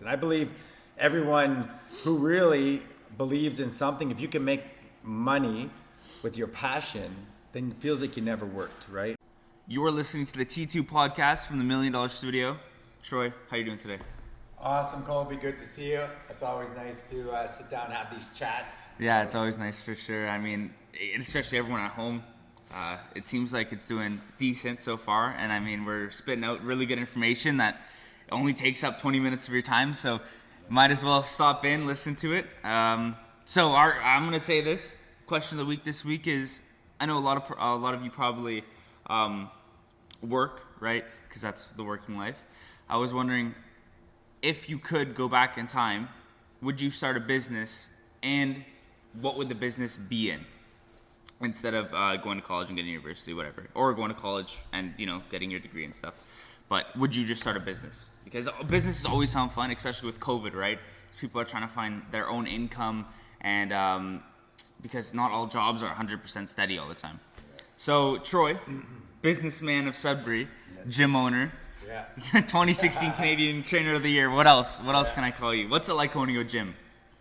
And I believe everyone who really believes in something, if you can make money with your passion, then it feels like you never worked, right? You are listening to the T2 podcast from the $1 Million Studio. Troy, how you doing today? Awesome, Colby. Good to see you. It's always nice to sit down and have these chats. Yeah, it's always nice for sure. I mean, especially everyone at home. It seems like it's doing decent so far. And I mean, we're spitting out really good information that only takes up 20 minutes of your time. So might as well stop in, listen to it. I'm going to say this. Question of the week this week is, I know a lot of you probably work, right? Because that's the working life. I was wondering, if you could go back in time, would you start a business, and what would the business be in? Instead of going to college and getting a university, whatever, or going to college and getting your degree and stuff. But would you just start a business? Because businesses always sound fun, especially with COVID, right? People are trying to find their own income, and because not all jobs are 100% steady all the time. So Troy, businessman of Sudbury, yes. Gym owner, 2016 Canadian Trainer of the Year. What else? What else can I call you? What's it like owning a gym?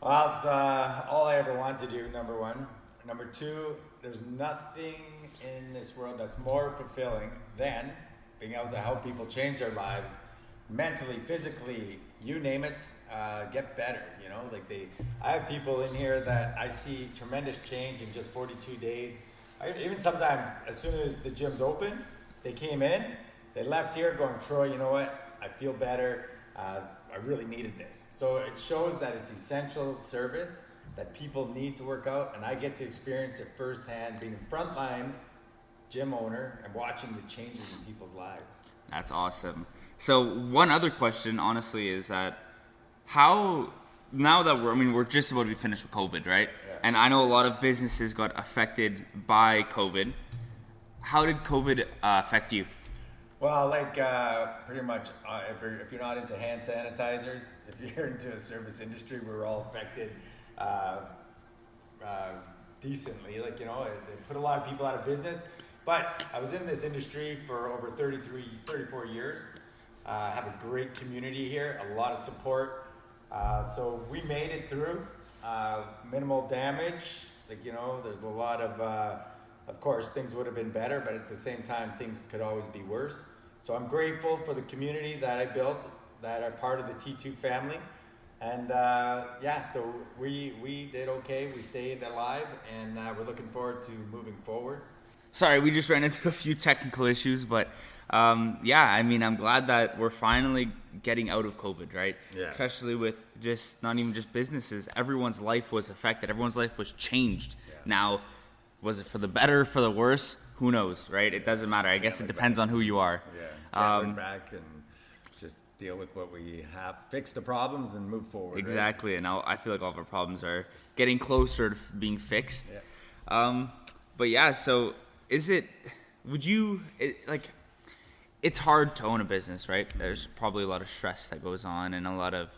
Well, it's all I ever wanted to do, number one. Number two, there's nothing in this world that's more fulfilling than being able to help people change their lives mentally, physically, you name it, get better. I have people in here that I see tremendous change in just 42 days. Even sometimes, as soon as the gym's open, they came in, they left here going, Troy, you know what? I feel better. I really needed this. So it shows that it's essential service that people need to work out, and I get to experience it firsthand, being a frontline gym owner and watching the changes in people's lives. That's awesome. So one other question, honestly, is that now that we're just about to be finished with COVID, right? Yeah. And I know a lot of businesses got affected by COVID. How did COVID affect you? Well, pretty much, if you're not into hand sanitizers, if you're into a service industry, we're all affected decently. It put a lot of people out of business. But I was in this industry for over 34 years. Have a great community here, a lot of support. So we made it through. Minimal damage. There's a lot of course, things would have been better, but at the same time, things could always be worse. So I'm grateful for the community that I built, that are part of the T2 family. And so we did okay. We stayed alive, and we're looking forward to moving forward. Sorry, we just ran into a few technical issues, but I'm glad that we're finally getting out of COVID, right? Yeah. Especially with just not even just businesses. Everyone's life was affected. Everyone's life was changed. Yeah. Now, was it for the better, for the worse? Who knows, right? It doesn't matter. I guess it depends on who you are. Yeah. Look back and just deal with what we have, fix the problems, and move forward. Exactly. Right? And now I feel like all of our problems are getting closer to being fixed. Yeah. So it's hard to own a business, right? There's probably a lot of stress that goes on, and a lot of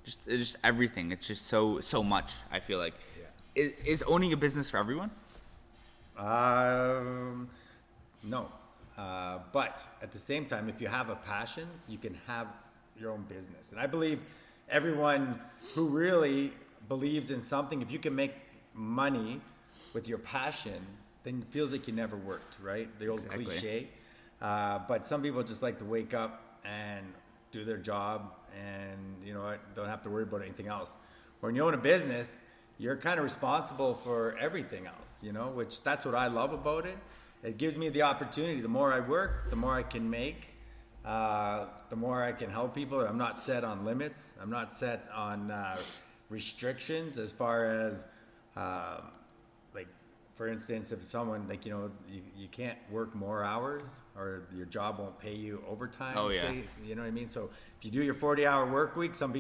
just everything. It's just so much, I feel like. Yeah. Is owning a business for everyone? No. But at the same time, if you have a passion, you can have your own business. And I believe everyone who really believes in something, if you can make money with your passion, then it feels like you never worked, right? The old cliche. But some people just like to wake up and do their job and, don't have to worry about anything else. When you own a business, you're kind of responsible for everything else, which that's what I love about it. It gives me the opportunity. The more I work, the more I can make, the more I can help people. I'm not set on limits. I'm not set on restrictions as far as, for instance, if someone, you can't work more hours or your job won't pay you overtime. Oh, yeah. Say, you know what I mean? So if you do your 40-hour work week, some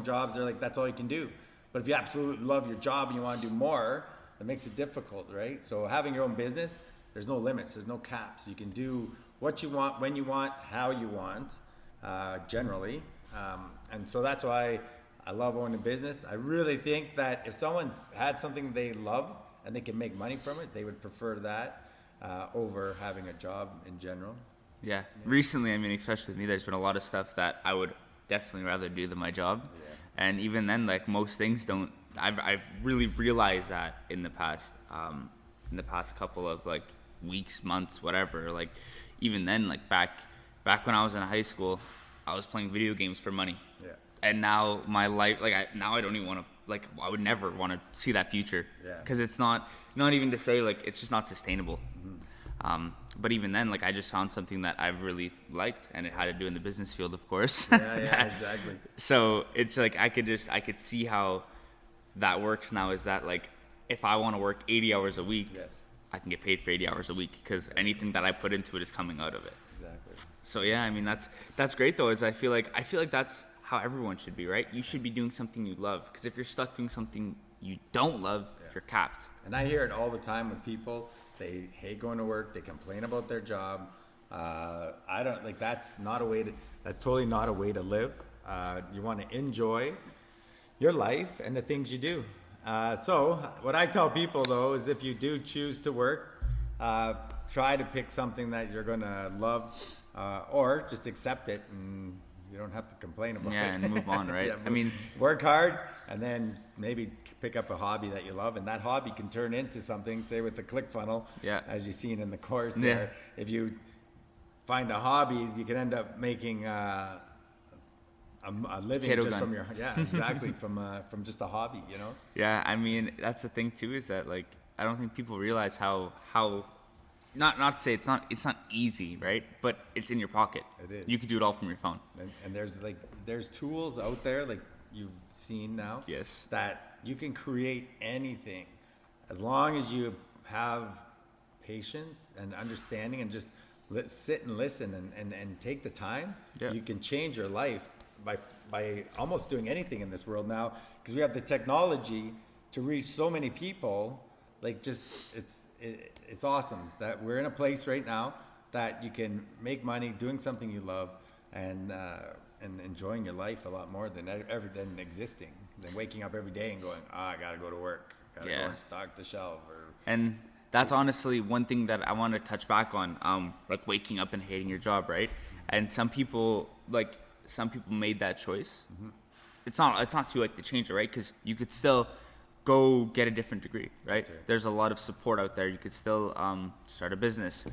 jobs, they're like, that's all you can do. But if you absolutely love your job and you want to do more, it makes it difficult, right? So having your own business, there's no limits, there's no caps. You can do what you want, when you want, how you want, generally. And so that's why I love owning a business. I really think that if someone had something they love and they can make money from it, they would prefer that over having a job in general. Yeah. Recently, especially with me, there's been a lot of stuff that I would definitely rather do than my job. Yeah. And even then, like most things don't. I've really realized that in the past couple of like weeks, months, whatever. Like even then, like back when I was in high school, I was playing video games for money. Yeah. And now my life, like I don't even want to, like I would never want to see that future. Yeah. Because it's not even to say like it's just not sustainable. But even then, like I just found something that I've really liked, and it had to do in the business field, of course. Yeah, exactly. So it's like I could see how that works now. Is that like if I want to work 80 hours a week, Yes. I can get paid for 80 hours a week because anything that I put into it is coming out of it. Exactly. So yeah, I mean that's great though. Is I feel like that's how everyone should be, right? You should be doing something you love, because if you're stuck doing something you don't love, you're capped. And I hear it all the time with people. They hate going to work. They complain about their job. I don't like. That's totally not a way to live. You want to enjoy your life and the things you do. So what I tell people though is, if you do choose to work, try to pick something that you're gonna love, or just accept it, and you don't have to complain about it. Yeah, and move on, right? Yeah, I mean, work hard, and then maybe pick up a hobby that you love, and that hobby can turn into something. Say with the ClickFunnel, Yeah. as you've seen in the course Yeah. there. If you find a hobby, you can end up making a living Potato just gun. from your exactly from just a hobby, you know. Yeah, I mean that's the thing too, is that like I don't think people realize how not to say it's not easy, right? But it's in your pocket. It is. You could do it all from your phone. And there's tools out there like you've seen now. Yes. That you can create anything, as long as you have patience and understanding, and just sit and listen and take the time. Yeah. You can change your life by almost doing anything in this world now, because we have the technology to reach so many people. Like it's awesome that we're in a place right now that you can make money doing something you love, and enjoying your life a lot more than existing, than waking up every day and going, I gotta go to work, gotta go and stock the shelf. And that's honestly one thing that I want to touch back on, like waking up and hating your job, right? And some people made that choice. Mm-hmm. It's not too late to change it, right? Because you could still go get a different degree, right? There's a lot of support out there. You could still start a business.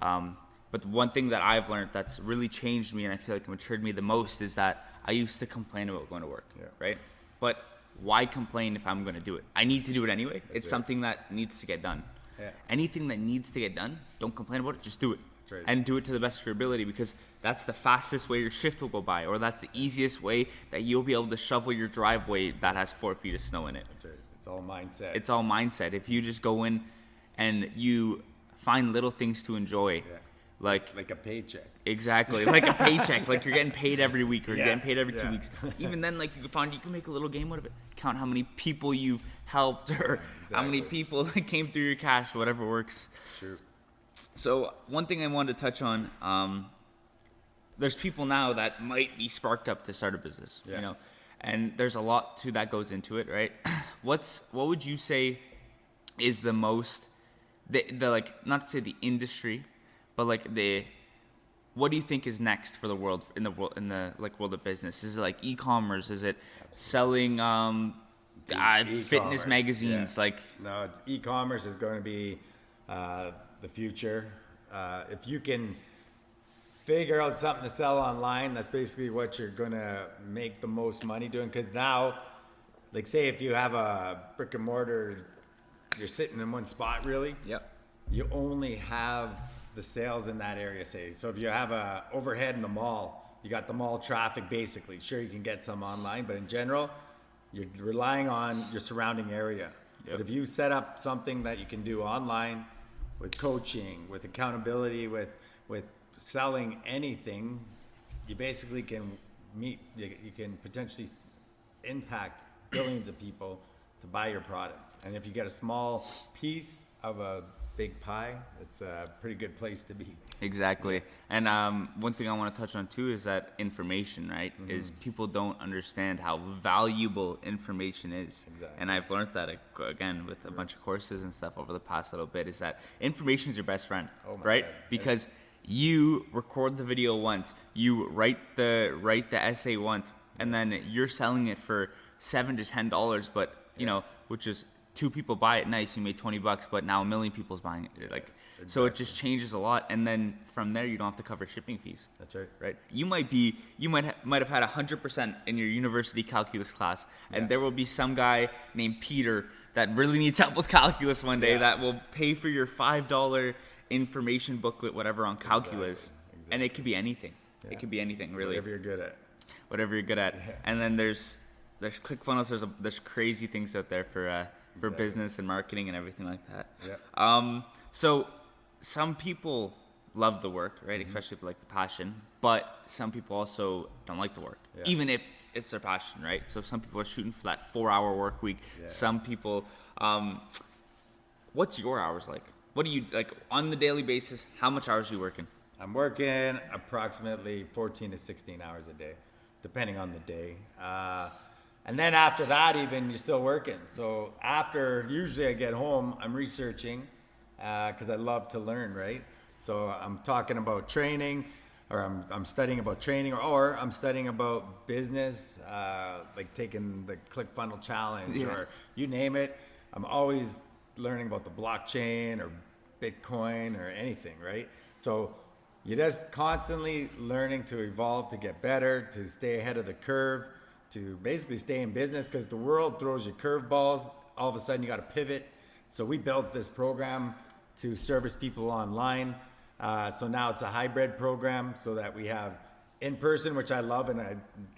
Yeah. But the one thing that I've learned that's really changed me, and I feel like matured me the most, is that I used to complain about going to work, right? But why complain if I'm going to do it? I need to do it anyway. It's something that needs to get done. Yeah. Anything that needs to get done, don't complain about it, just do it. Right. And do it to the best of your ability, because that's the fastest way your shift will go by, or that's the easiest way that you'll be able to shovel your driveway that has 4 feet of snow in it. That's right. It's all mindset. It's all mindset. If you just go in and you find little things to enjoy, like a paycheck. Exactly, like a paycheck. Like you're getting paid every week, or you're getting paid every 2 weeks. Even then, like you can make a little game out of it. Count how many people you've helped, or how many people that came through your cash, whatever works. True. So one thing I wanted to touch on, there's people now that might be sparked up to start a business, you know, and there's a lot that goes into it, right? What would you say is the most, the like, not to say the industry, but like what do you think is next for the world, in the world of business? Is it like e-commerce? Is it selling fitness magazines? Yeah. No, e-commerce is going to be the future. If you can figure out something to sell online, that's basically what you're gonna make the most money doing. Because now, like say if you have a brick and mortar, you're sitting in one spot really. Yep. You only have the sales in that area, say. So if you have a overhead in the mall, you got the mall traffic basically. Sure, you can get some online, but in general, you're relying on your surrounding area. But if you set up something that you can do online, with coaching, with accountability, with selling anything, you basically can you can potentially impact billions of people to buy your product. And if you get a small piece of a big pie, it's a pretty good place to be. Exactly. And one thing I want to touch on too is that information, right? Mm-hmm. Is people don't understand how valuable information is. Exactly. And I've learned that again with a bunch of courses and stuff over the past little bit, is that information is your best friend, right? God. Because you record the video once, you write the essay once, and then you're selling it for $7 to $10, but you know, which is 2 people buy it, nice, you made $20, but now 1 million people's buying it. Like, exactly. So it just changes a lot, and then from there you don't have to cover shipping fees. That's right. Right? You might have had 100% in your university calculus class, and there will be some guy named Peter that really needs help with calculus one day that will pay for your $5 information booklet, whatever, on calculus, and it could be anything. Yeah. It could be anything, really. Whatever you're good at. Whatever you're good at. Yeah. And then there's ClickFunnels. There's crazy things out there for business and marketing and everything like that. Yeah. So some people love the work, right? Mm-hmm. Especially if they like the passion, but some people also don't like the work, even if it's their passion, right? So some people are shooting for that 4-hour work week. Yeah. Some people, what's your hours like? What do you like on the daily basis? How much hours are you working? I'm working approximately 14 to 16 hours a day, depending on the day. And then after that, even you're still working. So after, usually I get home, I'm researching because I love to learn, right? So I'm talking about training, or I'm studying about training, or I'm studying about business, like taking the ClickFunnels challenge, or you name it. I'm always learning about the blockchain or Bitcoin or anything, right? So you're just constantly learning to evolve, to get better, to stay ahead of the curve, to basically stay in business, because the world throws you curveballs. All of a sudden you got to pivot. So we built this program to service people online. So now it's a hybrid program, so that we have in person, which I love and I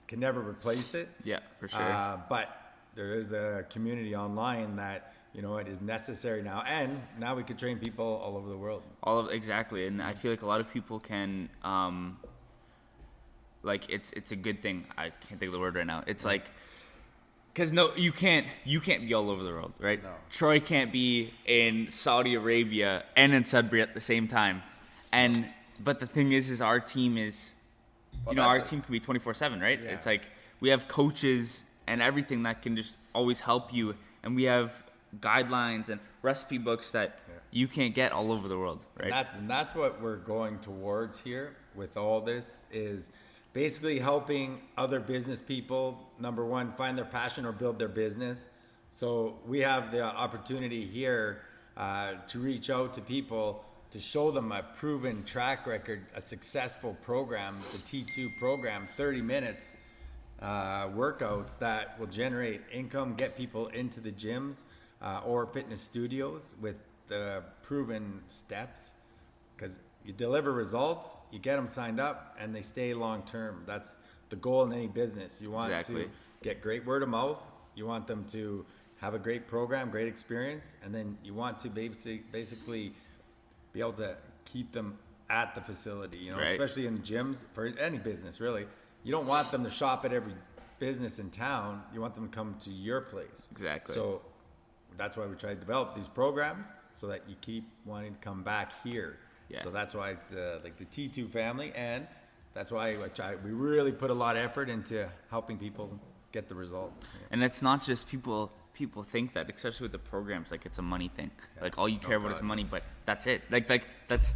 can never replace it. Yeah, for sure. But there is a community online that, you know, it is necessary now, and now we could train people all over the world. Exactly, and I feel like a lot of people can, like it's a good thing. I can't think of the word right now. It's like, because you can't be all over the world, right? No. Troy can't be in Saudi Arabia and in Sudbury at the same time, but the thing is our team is, our team can be 24/7, right? Yeah. It's like we have coaches and everything that can just always help you, and we have guidelines and recipe books that you can't get all over the world, right? And that's what we're going towards here with all this, is basically helping other business people, number one, find their passion or build their business. So we have the opportunity here to reach out to people, to show them a proven track record, a successful program, the T2 program, 30 minutes workouts that will generate income, get people into the gyms or fitness studios with the proven steps, because you deliver results, you get them signed up, and they stay long term. That's the goal in any business. You want to get great word of mouth, you want them to have a great program, great experience, and then you want to basically be able to keep them at the facility, especially in gyms, for any business really. You don't want them to shop at every business in town. You want them to come to your place. Exactly. So that's why we try to develop these programs, so that you keep wanting to come back here. Yeah. So that's why it's the T2 family, and that's why we really put a lot of effort into helping people get the results. Yeah. And it's not just people think that, especially with the programs, like it's a money thing. Yeah. Like all you care about is money, but that's it. Like that's,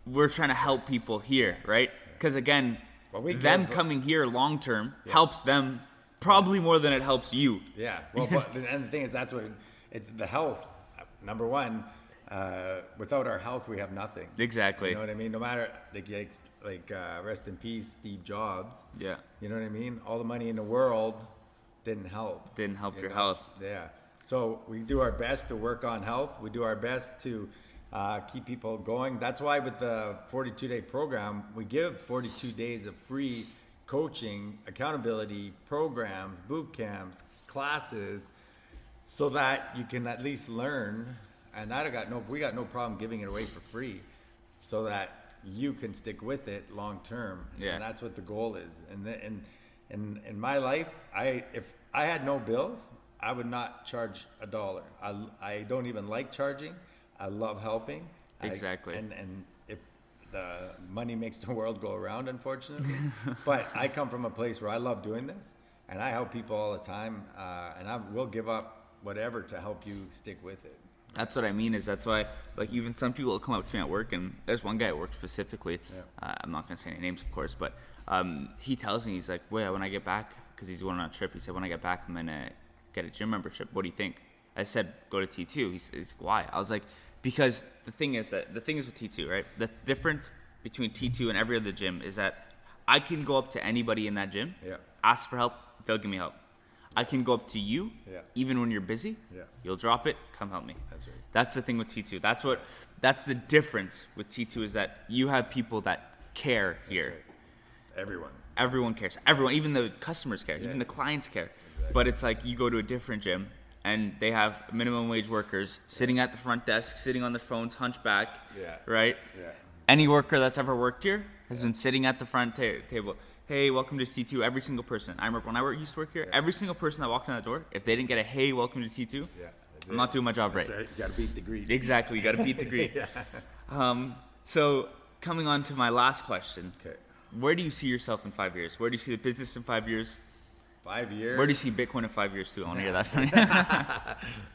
we're trying to help people here, right? Because again, them coming here long term helps them probably more than it helps you. Yeah. Well, and the thing is, that's what it's the health. Number one, without our health, we have nothing. Exactly. You know what I mean? No matter like rest in peace, Steve Jobs. Yeah. You know what I mean? All the money in the world didn't help. Didn't help your health. Yeah. So we do our best to work on health. We do our best to keep people going. That's why with the 42-day program, we give 42 days of free coaching, accountability programs, boot camps, classes, so that you can at least learn. And we got no problem giving it away for free, so that you can stick with it long term. Yeah. And that's what the goal is. And in my life, if I had no bills, I would not charge $1. I don't even like charging. I love helping. Exactly. And if the money makes the world go around, unfortunately. But I come from a place where I love doing this, and I help people all the time. And I will give up whatever to help you stick with it. That's what I mean. Is that's why, like, even some people will come up to me at work, and there's one guy at work specifically. Yeah. I'm not gonna say any names, of course, but he tells me, he's like, "Wait, when I get back, because he's going on a trip, he said, when I get back, I'm gonna get a gym membership. What do you think?" I said, "Go to T2." He's like, "Why?" I was like, "Because the thing is with T2, right? The difference between T2 and every other gym is that I can go up to anybody in that gym, ask for help, they'll give me help. I can go up to you, even when you're busy. You'll drop it, come help me." That's right. That's the thing with T2. That's the difference with T2 is that you have people that care here. Right. Everyone cares. Everyone, even the customers care, even the clients care. Exactly. But it's like you go to a different gym and they have minimum wage workers sitting at the front desk, sitting on their phones, hunchback, right? Yeah. Any worker that's ever worked here has been sitting at the front table. "Hey, welcome to T2." Every single person. I remember when I used to work here, every single person that walked in that door, if they didn't get a "Hey, welcome to T2," I'm not doing my job right. That's right. You got to beat the greed. Exactly. You got to beat the greed. So coming on to my last question. Okay. Where do you see yourself in 5 years? Where do you see the business in 5 years? 5 years. Where do you see Bitcoin in 5 years too? I want to hear that from you.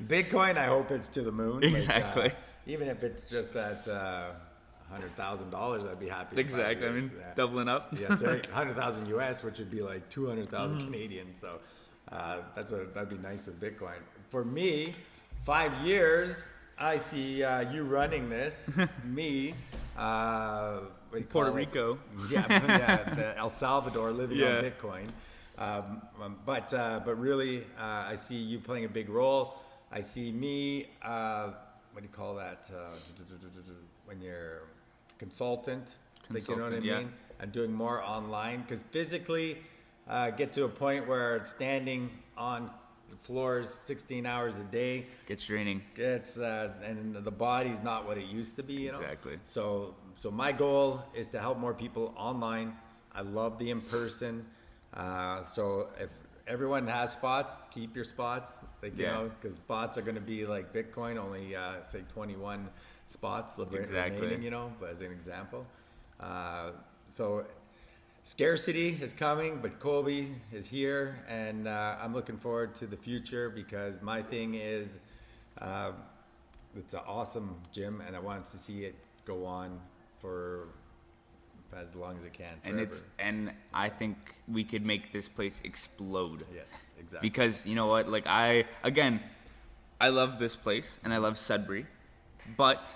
Bitcoin, I hope it's to the moon. Exactly. Like, even if it's just at $100,000, I'd be happy. Exactly. I mean, doubling up. Yeah, that's right. 100,000 US, which would be like 200,000 Canadian. So that'd be nice with Bitcoin. For me, 5 years, I see you running this. Me. What do you call Puerto it? Rico. The El Salvador living on Bitcoin. But really, I see you playing a big role. I see me. What do you call that? When you're consultant, like, you know what I mean? And doing more online, because physically, get to a point where standing on the floors 16 hours a day Gets draining. and the body's not what it used to be, you know. Exactly. So my goal is to help more people online. I love the in-person. So if everyone has spots, keep your spots, like, you know, because spots are going to be like Bitcoin, only say 21 spots remaining, you know, but as an example. So scarcity is coming, but Colby is here, and I'm looking forward to the future, because my thing is it's an awesome gym, and I want to see it go on for as long as it can. Forever. And I think we could make this place explode. Yes, exactly. Because you know what, like I love this place and I love Sudbury, but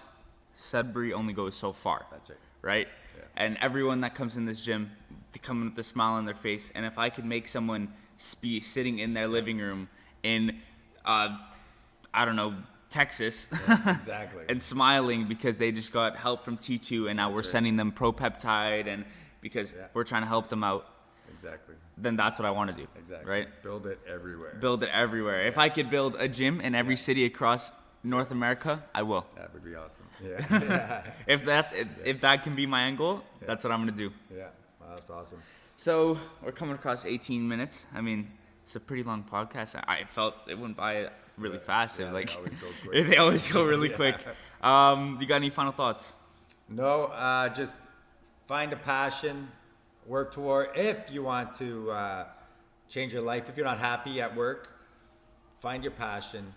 Sudbury only goes so far. That's right. Right? Yeah. And everyone that comes in this gym, they come in with a smile on their face. And if I could make someone be sitting in their living room in, I don't know, Texas, Exactly. and smiling because they just got help from T2, and now we're sending them ProPeptide, and because we're trying to help them out. Exactly. Then that's what I want to do. Exactly. Right? Build it everywhere. Build it everywhere. If I could build a gym in every city across North America, I will. That would be awesome. Yeah. If that can be my end goal, that's what I'm gonna do. Yeah. Wow, that's awesome. So we're coming across 18 minutes. I mean, it's a pretty long podcast. I felt it went by really fast. Yeah, Like they always go quick. they always go really quick. You got any final thoughts? No, just find a passion, work toward. If you want to change your life, if you're not happy at work, find your passion.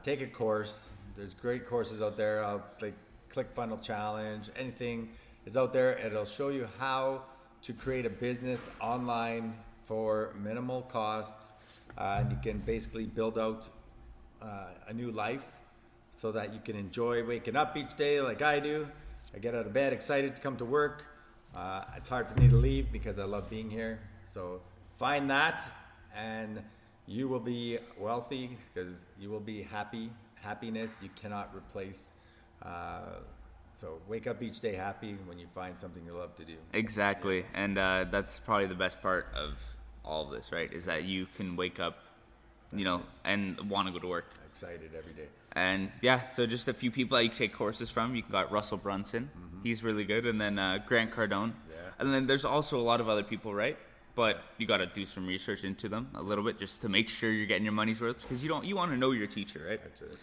Take a course. There's great courses out there. Like ClickFunnels Challenge, anything is out there. It'll show you how to create a business online for minimal costs. And you can basically build out a new life so that you can enjoy waking up each day like I do. I get out of bed excited to come to work. It's hard for me to leave because I love being here. So find that, and you will be wealthy because you will be happy. Happiness you cannot replace. So wake up each day happy when you find something you love to do. Exactly. Yeah. And that's probably the best part of all of this, right? Is that you can wake up, you know, and want to go to work. Excited every day. And so just a few people that you can take courses from. You got Russell Brunson. Mm-hmm. He's really good. And then Grant Cardone. Yeah. And then there's also a lot of other people, right? But you got to do some research into them a little bit just to make sure you're getting your money's worth, because you want to know your teacher, right? That's it.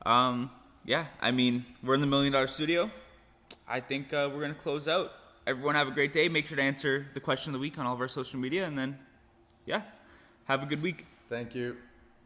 I mean, we're in the $1 Million Studio. I think we're going to close out. Everyone have a great day. Make sure to answer the question of the week on all of our social media, and then have a good week. Thank you.